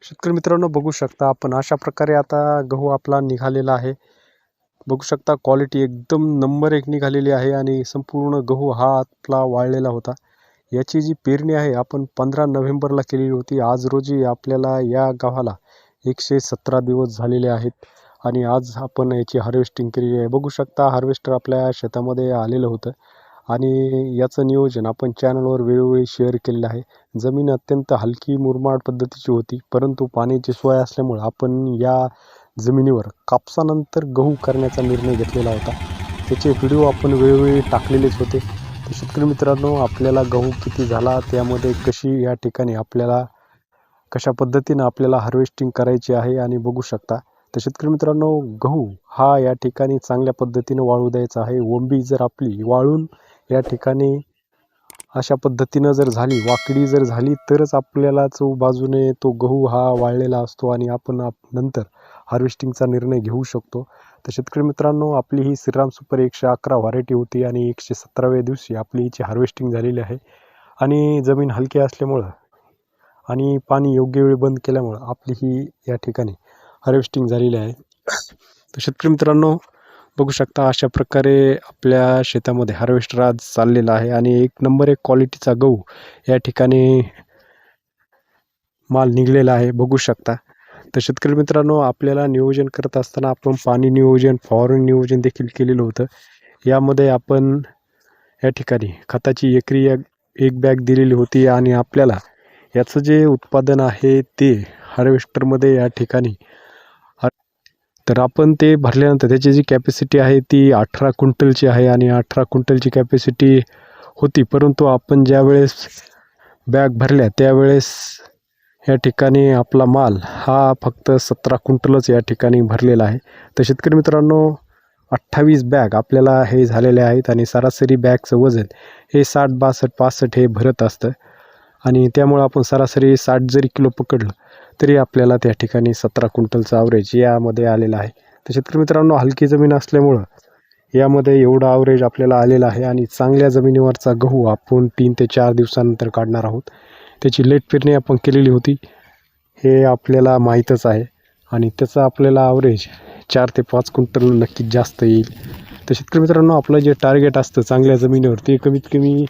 शेतकरी मित्रांनो, बघू शकता आपण अशा प्रकारे आता गहू आपला निघालेला आहे. बघू शकता क्वालिटी एकदम नंबर एक निघालेली आहे आणि संपूर्ण गहू हा आपला वाळलेला होता. याची जी पेरणी आहे आपण 15 नोव्हेंबरला केलेली होती. आज रोजी आपल्याला या गव्हाला 117 दिवस झालेले आहेत आणि आज आपण याची हार्वेस्टिंग केलेली आहे. बघू शकता हार्वेस्टर आपल्या शेतामध्ये आलेलं होतं आणि याचं नियोजन आपण चॅनलवर वेळोवेळी शेअर केलेलं आहे. जमीन अत्यंत हलकी मुरमाड पद्धतीची होती, परंतु पाण्याची सोय असल्यामुळे आपण या जमिनीवर कापसानंतर गहू करण्याचा निर्णय घेतलेला होता. त्याचे व्हिडिओ आपण वेळोवेळी टाकलेलेच होते. तर शेतकरी मित्रांनो, आपल्याला गहू किती झाला, त्यामध्ये कशी या ठिकाणी आपल्याला कशा पद्धतीनं आपल्याला हार्वेस्टिंग करायची आहे आणि बघू शकता. तर शेतकरी मित्रांनो, गहू हा या ठिकाणी चांगल्या पद्धतीनं वाळू द्यायचा आहे. ओंबी जर आपली वाळून या ठिकाणी अशा पद्धतीनं जर झाली, वाकडी जर झाली, तरच आपल्याला बाजूने तो गहू हा वाळलेला असतो आणि आपण नंतर हार्वेस्टिंगचा निर्णय घेऊ शकतो. तर शेतकरी मित्रांनो, आपली ही श्रीराम सुपर 111 व्हरायटी होती आणि 117व्या दिवशी आपली हिची हार्वेस्टिंग झालेली आहे आणि जमीन हलकी असल्यामुळं आणि पाणी योग्य वेळी बंद केल्यामुळं आपली ही या ठिकाणी हार्वेस्टिंग झालेली आहे. तर शेतकरी मित्रांनो, बघू शकता अशा प्रकारे आपल्या शेतामध्ये हार्वेस्टर आज चाललेला आहे आणि एक नंबर एक क्वालिटीचा गहू या ठिकाणी माल निघलेला आहे, बघू शकता. तर शेतकरी मित्रांनो, आपल्याला नियोजन करत असताना आपण पाणी नियोजन, फवारणी नियोजन देखील केलेलं होतं. यामध्ये आपण या ठिकाणी खताची एकरी एक बॅग दिलेली होती आणि आपल्याला याचं जे उत्पादन आहे ते हार्वेस्टरमध्ये या ठिकाणी तर आपण ते भरल्यानंतर त्याची जी कॅपॅसिटी आहे ती 18 क्विंटलची आहे आणि 18 क्विंटलची कॅपॅसिटी होती. परंतु आपण ज्यावेळेस बॅग भरल्या त्यावेळेस या ठिकाणी आपला माल हा फक्त 17 क्विंटलच या ठिकाणी भरलेला आहे. तर शेतकरी मित्रांनो, 28 बॅग आपल्याला हे झालेले आहेत आणि सरासरी बॅगचं वजन हे 60, 62, 65 हे भरत असतं आणि त्यामुळं आपण सरासरी 60 जरी किलो पकडलं तरी आपल्याला त्या ठिकाणी 17 क्विंटलचा ॲव्हरेज यामध्ये आलेला आहे. तर शेतकरी मित्रांनो, हलकी जमीन असल्यामुळं यामध्ये एवढा ॲव्हरेज आपल्याला आलेला आहे आणि चांगल्या जमिनीवरचा गहू आपण 3 ते 4 दिवसानंतर काढणार आहोत. त्याची लेट पेरणी आपण केलेली होती, हे आपल्याला माहीतच आहे आणि त्याचं आपल्याला ॲव्हरेज 4 ते 5 क्विंटल नक्कीच जास्त येईल. तर शेतकरी मित्रांनो, आपलं जे टार्गेट असतं चांगल्या जमिनीवर ते कमीत कमी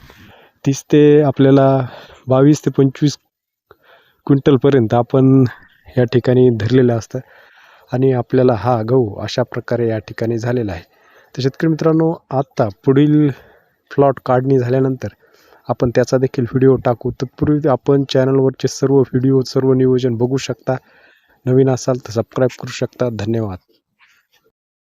30 ते आपल्याला 22 ते 25 क्विंटलपर्यंत आपण या ठिकाणी धरलेलं असतं आणि आपल्याला हा गहू अशा प्रकारे या ठिकाणी झालेला आहे. तर शेतकरी मित्रांनो, आत्ता पुढील प्लॉट काढणी झाल्यानंतर आपण त्याचा देखील व्हिडिओ टाकू. तत्पूर्वी आपण चॅनलवरचे सर्व व्हिडिओ, सर्व नियोजन बघू शकता. नवीन असाल तर सबस्क्राईब करू शकता. धन्यवाद.